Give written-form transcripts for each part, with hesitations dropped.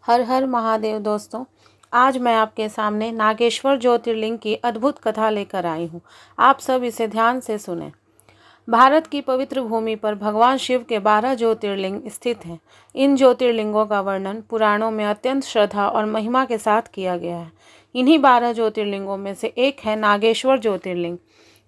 हर हर महादेव दोस्तों। आज मैं आपके सामने नागेश्वर ज्योतिर्लिंग की अद्भुत कथा लेकर आई हूँ। आप सब इसे ध्यान से सुने। भारत की पवित्र भूमि पर भगवान शिव के 12 ज्योतिर्लिंग स्थित हैं। इन ज्योतिर्लिंगों का वर्णन पुराणों में अत्यंत श्रद्धा और महिमा के साथ किया गया है। इन्हीं 12 ज्योतिर्लिंगों में से एक है नागेश्वर ज्योतिर्लिंग।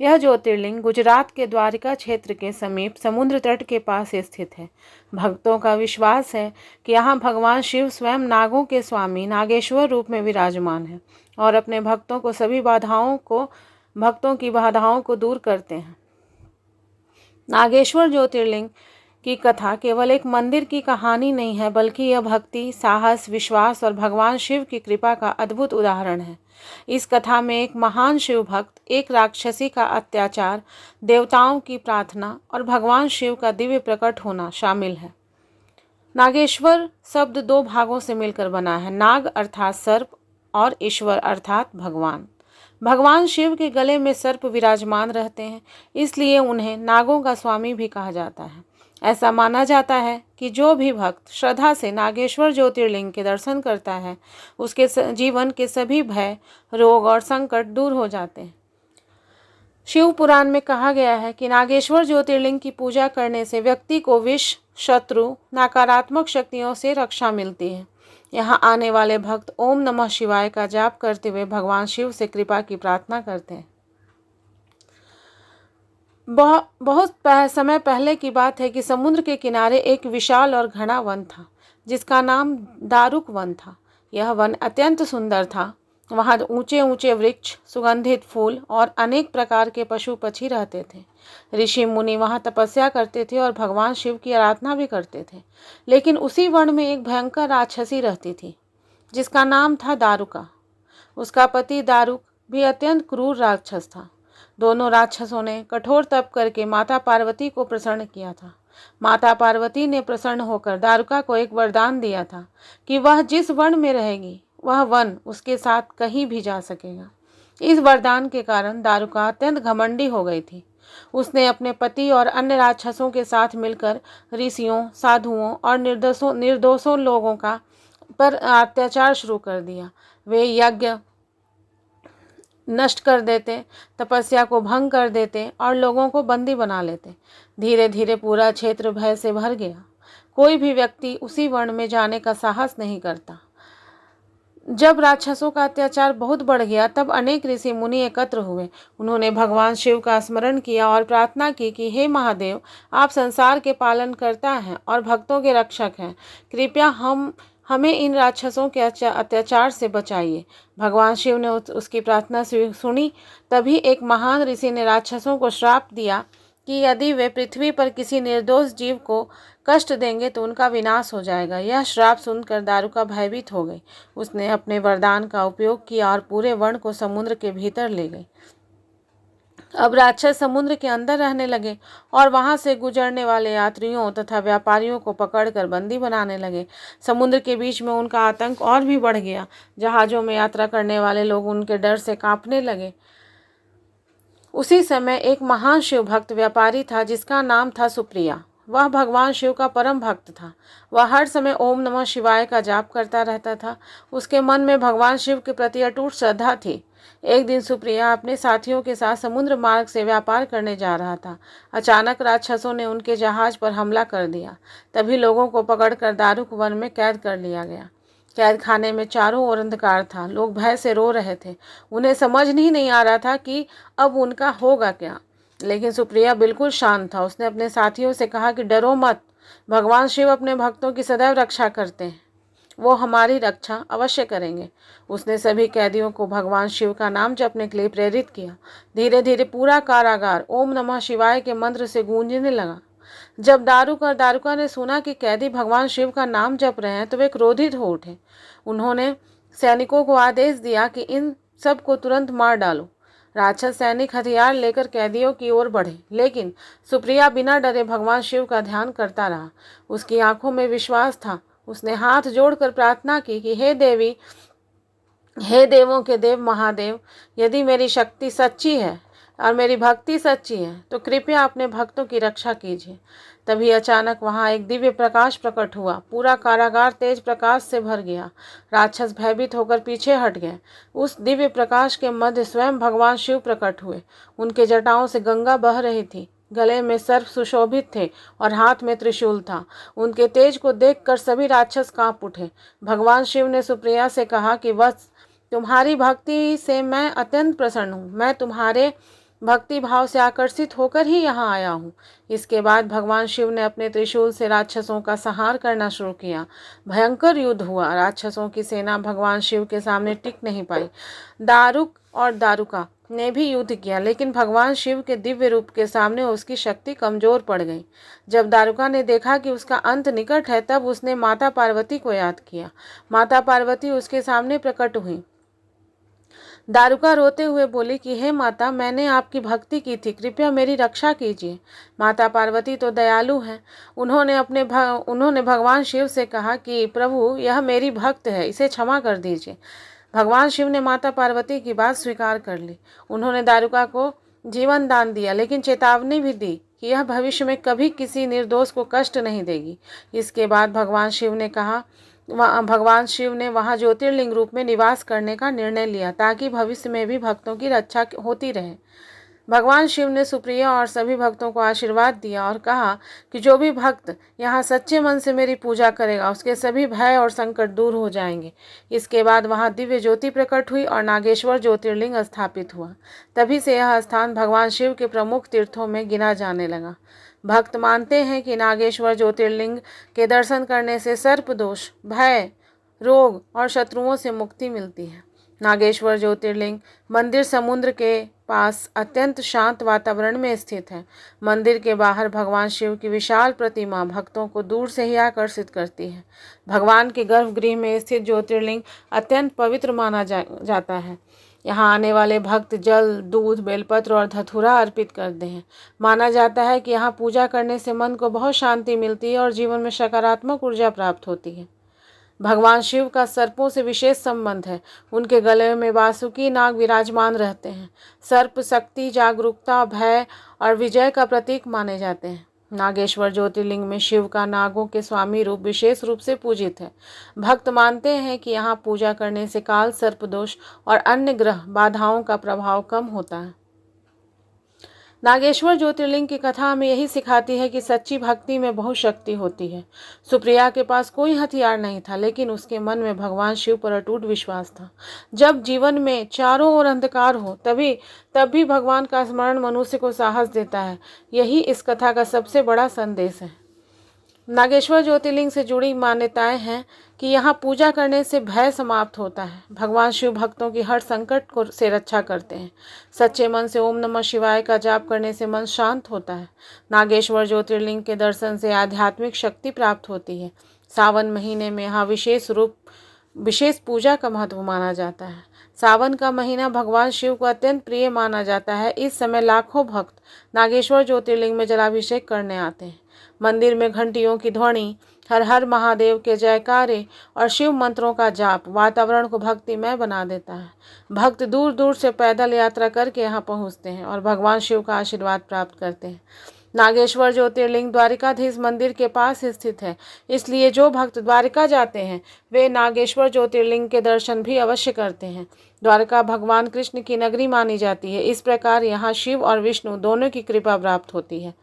यह ज्योतिर्लिंग गुजरात के द्वारिका क्षेत्र के समीप समुद्र तट के पास स्थित है। भक्तों का विश्वास है कि यहाँ भगवान शिव स्वयं नागों के स्वामी नागेश्वर रूप में विराजमान है और अपने भक्तों की बाधाओं को दूर करते हैं। नागेश्वर ज्योतिर्लिंग की कथा केवल एक मंदिर की कहानी नहीं है, बल्कि यह भक्ति, साहस, विश्वास और भगवान शिव की कृपा का अद्भुत उदाहरण है। इस कथा में एक महान शिव भक्त, एक राक्षसी का अत्याचार, देवताओं की प्रार्थना और भगवान शिव का दिव्य प्रकट होना शामिल है। नागेश्वर शब्द दो भागों से मिलकर बना है, नाग अर्थात सर्प और ईश्वर अर्थात भगवान। भगवान शिव के गले में सर्प विराजमान रहते हैं, इसलिए उन्हें नागों का स्वामी भी कहा जाता है। ऐसा माना जाता है कि जो भी भक्त श्रद्धा से नागेश्वर ज्योतिर्लिंग के दर्शन करता है, उसके जीवन के सभी भय, रोग और संकट दूर हो जाते हैं। शिव पुराण में कहा गया है कि नागेश्वर ज्योतिर्लिंग की पूजा करने से व्यक्ति को विष, शत्रु, नकारात्मक शक्तियों से रक्षा मिलती है। यहाँ आने वाले भक्त ओम नमः शिवाय का जाप करते हुए भगवान शिव से कृपा की प्रार्थना करते हैं। बहुत समय पहले की बात है कि समुद्र के किनारे एक विशाल और घना वन था, जिसका नाम दारुक वन था। यह वन अत्यंत सुंदर था। वहाँ ऊंचे ऊंचे वृक्ष, सुगंधित फूल और अनेक प्रकार के पशु पक्षी रहते थे। ऋषि मुनि वहाँ तपस्या करते थे और भगवान शिव की आराधना भी करते थे। लेकिन उसी वन में एक भयंकर राक्षसी रहती थी, जिसका नाम था दारुका। उसका पति दारुक भी अत्यंत क्रूर राक्षस था। दोनों राक्षसों ने कठोर तप करके माता पार्वती को प्रसन्न किया था। माता पार्वती ने प्रसन्न होकर दारुका को एक वरदान दिया था कि वह जिस वन में रहेगी, वह वन उसके साथ कहीं भी जा सकेगा। इस वरदान के कारण दारुका अत्यंत घमंडी हो गई थी। उसने अपने पति और अन्य राक्षसों के साथ मिलकर ऋषियों, साधुओं और निर्दोषों लोगों पर अत्याचार शुरू कर दिया। वे यज्ञ नष्ट कर देते, तपस्या को भंग कर देते और लोगों को बंदी बना लेते। धीरे धीरे पूरा क्षेत्र भय से भर गया। कोई भी व्यक्ति उसी वन में जाने का साहस नहीं करता। जब राक्षसों का अत्याचार बहुत बढ़ गया, तब अनेक ऋषि मुनि एकत्र हुए। उन्होंने भगवान शिव का स्मरण किया और प्रार्थना की कि हे महादेव, आप संसार के पालन करता हैं और भक्तों के रक्षक हैं। कृपया हमें इन राक्षसों के अत्याचार से बचाइए। भगवान शिव ने उसकी प्रार्थना सुनी। तभी एक महान ऋषि ने राक्षसों को श्राप दिया कि यदि वे पृथ्वी पर किसी निर्दोष जीव को कष्ट देंगे तो उनका विनाश हो जाएगा। यह श्राप सुनकर दारुका भयभीत हो गई। उसने अपने वरदान का उपयोग किया और पूरे वन को समुद्र के भीतर ले गई। अब राक्षस समुद्र के अंदर रहने लगे और वहां से गुजरने वाले यात्रियों तथा व्यापारियों को पकड़कर बंदी बनाने लगे। समुद्र के बीच में उनका आतंक और भी बढ़ गया। जहाजों में यात्रा करने वाले लोग उनके डर से कांपने लगे। उसी समय एक महान शिव भक्त व्यापारी था, जिसका नाम था सुप्रिया। वह भगवान शिव का परम भक्त था। वह हर समय ओम नमः शिवाय का जाप करता रहता था। उसके मन में भगवान शिव के प्रति अटूट श्रद्धा थी। एक दिन सुप्रिया अपने साथियों के साथ समुद्र मार्ग से व्यापार करने जा रहा था। अचानक राक्षसों ने उनके जहाज पर हमला कर दिया। तभी लोगों को पकड़कर दारुक वन में कैद कर लिया गया। कैद खाने में चारों ओर अंधकार था। लोग भय से रो रहे थे। उन्हें समझ ही नहीं आ रहा था कि अब उनका होगा क्या। लेकिन सुप्रिया बिल्कुल शांत था। उसने अपने साथियों से कहा कि डरो मत, भगवान शिव अपने भक्तों की सदैव रक्षा करते हैं। वो हमारी रक्षा अवश्य करेंगे। उसने सभी कैदियों को भगवान शिव का नाम जपने के लिए प्रेरित किया। धीरे धीरे पूरा कारागार ओम नमः शिवाय के मंत्र से गूंजने लगा। जब दारुक और दारुका ने सुना कि कैदी भगवान शिव का नाम जप रहे हैं, तो वे क्रोधित हो उठे। उन्होंने सैनिकों को आदेश दिया कि इन सब को तुरंत मार डालो। राक्षस सैनिक हथियार लेकर कैदियों की ओर बढ़े, लेकिन सुप्रिया बिना डरे भगवान शिव का ध्यान करता रहा। उसकी आंखों में विश्वास था। उसने हाथ जोड़कर प्रार्थना की कि हे देवी, हे देवों के देव महादेव, यदि मेरी शक्ति सच्ची है और मेरी भक्ति सच्ची है, तो कृपया अपने भक्तों की रक्षा कीजिए। तभी अचानक वहां एक दिव्य प्रकाश प्रकट हुआ। पूरा कारागार तेज प्रकाश से भर गया। राक्षस भयभीत होकर पीछे हट गए। उस दिव्य प्रकाश के मध्य स्वयं भगवान शिव प्रकट हुए। उनके जटाओं से गंगा बह रही थी, गले में सर्प सुशोभित थे और हाथ में त्रिशूल था। उनके तेज को देखकर सभी राक्षस कांप उठे। भगवान शिव ने सुप्रिया से कहा कि वत्स, तुम्हारी भक्ति से मैं अत्यंत प्रसन्न हूँ। मैं तुम्हारे भक्ति भाव से आकर्षित होकर ही यहाँ आया हूँ। इसके बाद भगवान शिव ने अपने त्रिशूल से राक्षसों का संहार करना शुरू किया। भयंकर युद्ध हुआ। राक्षसों की सेना भगवान शिव के सामने टिक नहीं पाई। दारुक और दारुका ने भी युद्ध किया, लेकिन भगवान शिव के दिव्य रूप के सामने उसकी शक्ति कमजोर पड़ गई। जब दारुका ने देखा कि उसका अंत निकट है, तब उसने माता पार्वती को याद किया। माता पार्वती उसके सामने प्रकट हुई। दारुका रोते हुए बोली कि हे माता, मैंने आपकी भक्ति की थी, कृपया मेरी रक्षा कीजिए। माता पार्वती तो दयालु हैं। उन्होंने भगवान शिव से कहा कि प्रभु, यह मेरी भक्त है, इसे क्षमा कर दीजिए। भगवान शिव ने माता पार्वती की बात स्वीकार कर ली। उन्होंने दारुका को जीवन दान दिया, लेकिन चेतावनी भी दी कि यह भविष्य में कभी किसी निर्दोष को कष्ट नहीं देगी। इसके बाद भगवान शिव ने वहाँ ज्योतिर्लिंग रूप में निवास करने का निर्णय लिया, ताकि भविष्य में भी भक्तों की रक्षा होती रहे। भगवान शिव ने सुप्रिया और सभी भक्तों को आशीर्वाद दिया और कहा कि जो भी भक्त यहाँ सच्चे मन से मेरी पूजा करेगा, उसके सभी भय और संकट दूर हो जाएंगे। इसके बाद वहाँ दिव्य ज्योति प्रकट हुई और नागेश्वर ज्योतिर्लिंग स्थापित हुआ। तभी से यह स्थान भगवान शिव के प्रमुख तीर्थों में गिना जाने लगा। भक्त मानते हैं कि नागेश्वर ज्योतिर्लिंग के दर्शन करने से सर्प दोष, भय, रोग और शत्रुओं से मुक्ति मिलती है। नागेश्वर ज्योतिर्लिंग मंदिर समुद्र के पास अत्यंत शांत वातावरण में स्थित है। मंदिर के बाहर भगवान शिव की विशाल प्रतिमा भक्तों को दूर से ही आकर्षित करती है। भगवान के गर्भगृह में स्थित ज्योतिर्लिंग अत्यंत पवित्र माना जाता है। यहाँ आने वाले भक्त जल, दूध, बेलपत्र और धतूरा अर्पित करते हैं। माना जाता है कि यहाँ पूजा करने से मन को बहुत शांति मिलती है और जीवन में सकारात्मक ऊर्जा प्राप्त होती है। भगवान शिव का सर्पों से विशेष संबंध है। उनके गले में वासुकी नाग विराजमान रहते हैं। सर्प शक्ति, जागरूकता, भय और विजय का प्रतीक माने जाते हैं। नागेश्वर ज्योतिर्लिंग में शिव का नागों के स्वामी रूप विशेष रूप से पूजित है। भक्त मानते हैं कि यहाँ पूजा करने से काल सर्प दोष और अन्य ग्रह बाधाओं का प्रभाव कम होता है। नागेश्वर ज्योतिर्लिंग की कथा हमें यही सिखाती है कि सच्ची भक्ति में बहुत शक्ति होती है। सुप्रिया के पास कोई हथियार नहीं था, लेकिन उसके मन में भगवान शिव पर अटूट विश्वास था। जब जीवन में चारों ओर अंधकार हो, तब भी भगवान का स्मरण मनुष्य को साहस देता है। यही इस कथा का सबसे बड़ा संदेश है। नागेश्वर ज्योतिर्लिंग से जुड़ी मान्यताएं हैं कि यहाँ पूजा करने से भय समाप्त होता है। भगवान शिव भक्तों की हर संकट से रक्षा करते हैं। सच्चे मन से ओम नमः शिवाय का जाप करने से मन शांत होता है। नागेश्वर ज्योतिर्लिंग के दर्शन से आध्यात्मिक शक्ति प्राप्त होती है। सावन महीने में यहाँ विशेष पूजा का महत्व माना जाता है। सावन का महीना भगवान शिव को अत्यंत प्रिय माना जाता है। इस समय लाखों भक्त नागेश्वर ज्योतिर्लिंग में जलाभिषेक करने आते हैं। मंदिर में घंटियों की ध्वनि, हर हर महादेव के जयकारे और शिव मंत्रों का जाप वातावरण को भक्तिमय बना देता है। भक्त दूर दूर से पैदल यात्रा करके यहाँ पहुँचते हैं और भगवान शिव का आशीर्वाद प्राप्त करते हैं। नागेश्वर ज्योतिर्लिंग द्वारिकाधीश मंदिर के पास स्थित है, इसलिए जो भक्त द्वारिका जाते हैं वे नागेश्वर ज्योतिर्लिंग के दर्शन भी अवश्य करते हैं। द्वारका भगवान कृष्ण की नगरी मानी जाती है। इस प्रकार यहाँ शिव और विष्णु दोनों की कृपा प्राप्त होती है।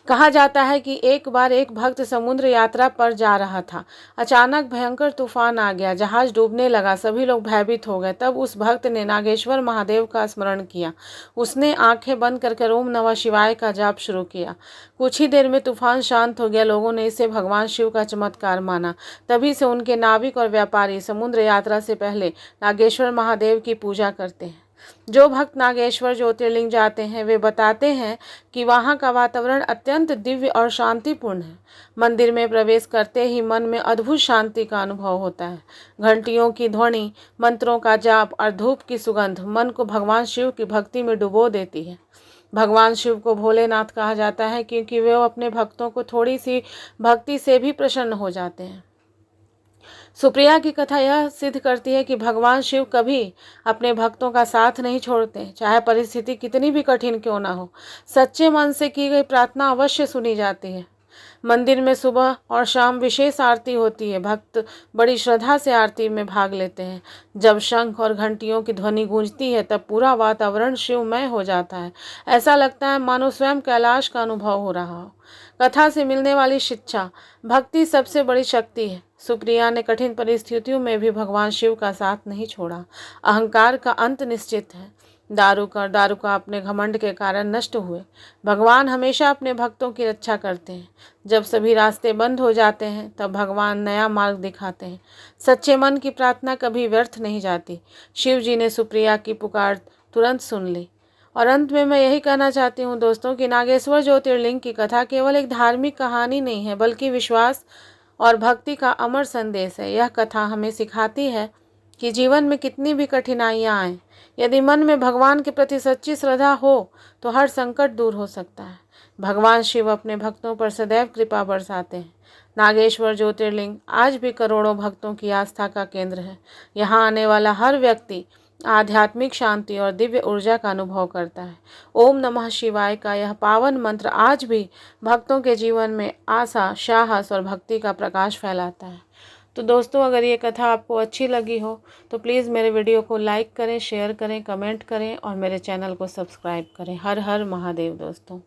कहा जाता है कि एक बार एक भक्त समुद्र यात्रा पर जा रहा था। अचानक भयंकर तूफान आ गया, जहाज डूबने लगा, सभी लोग भयभीत हो गए। तब उस भक्त ने नागेश्वर महादेव का स्मरण किया। उसने आंखें बंद करके ओम नमः शिवाय का जाप शुरू किया। कुछ ही देर में तूफान शांत हो गया। लोगों ने इसे भगवान शिव का चमत्कार माना। तभी से उनके नाविक और व्यापारी समुद्र यात्रा से पहले नागेश्वर महादेव की पूजा करते हैं। जो भक्त नागेश्वर ज्योतिर्लिंग जाते हैं वे बताते हैं कि वहाँ का वातावरण अत्यंत दिव्य और शांतिपूर्ण है। मंदिर में प्रवेश करते ही मन में अद्भुत शांति का अनुभव होता है। घंटियों की ध्वनि, मंत्रों का जाप और धूप की सुगंध मन को भगवान शिव की भक्ति में डुबो देती है। भगवान शिव को भोलेनाथ कहा जाता है क्योंकि वे अपने भक्तों को थोड़ी सी भक्ति से भी प्रसन्न हो जाते हैं। सुप्रिया की कथा यह सिद्ध करती है कि भगवान शिव कभी अपने भक्तों का साथ नहीं छोड़ते, चाहे परिस्थिति कितनी भी कठिन क्यों ना हो। सच्चे मन से की गई प्रार्थना अवश्य सुनी जाती है। मंदिर में सुबह और शाम विशेष आरती होती है। भक्त बड़ी श्रद्धा से आरती में भाग लेते हैं। जब शंख और घंटियों की ध्वनि गूंजती है तब पूरा वातावरण शिवमय हो जाता है। ऐसा लगता है मानो स्वयं कैलाश का अनुभव हो रहा हो। कथा से मिलने वाली शिक्षा, भक्ति सबसे बड़ी शक्ति है। सुप्रिया ने कठिन परिस्थितियों में भी भगवान शिव का साथ नहीं छोड़ा। अहंकार का अंत निश्चित है। दारू का अपने घमंड के कारण नष्ट हुए। भगवान हमेशा अपने भक्तों की रक्षा करते हैं। जब सभी रास्ते बंद हो जाते हैं तब भगवान नया मार्ग दिखाते हैं। सच्चे मन की प्रार्थना कभी व्यर्थ नहीं जाती। शिव जी ने सुप्रिया की पुकार तुरंत सुन ली। और अंत में मैं यही कहना चाहती हूँ दोस्तों कि नागेश्वर ज्योतिर्लिंग की कथा केवल एक धार्मिक कहानी नहीं है, बल्कि विश्वास और भक्ति का अमर संदेश है। यह कथा हमें सिखाती है कि जीवन में कितनी भी कठिनाइयाँ आएँ, यदि मन में भगवान के प्रति सच्ची श्रद्धा हो तो हर संकट दूर हो सकता है। भगवान शिव अपने भक्तों पर सदैव कृपा बरसाते हैं। नागेश्वर ज्योतिर्लिंग आज भी करोड़ों भक्तों की आस्था का केंद्र है। यहाँ आने वाला हर व्यक्ति आध्यात्मिक शांति और दिव्य ऊर्जा का अनुभव करता है। ओम नमः शिवाय का यह पावन मंत्र आज भी भक्तों के जीवन में आशा, साहस और भक्ति का प्रकाश फैलाता है। तो दोस्तों, अगर ये कथा आपको अच्छी लगी हो तो प्लीज़ मेरे वीडियो को लाइक करें, शेयर करें, कमेंट करें और मेरे चैनल को सब्सक्राइब करें। हर हर महादेव दोस्तों।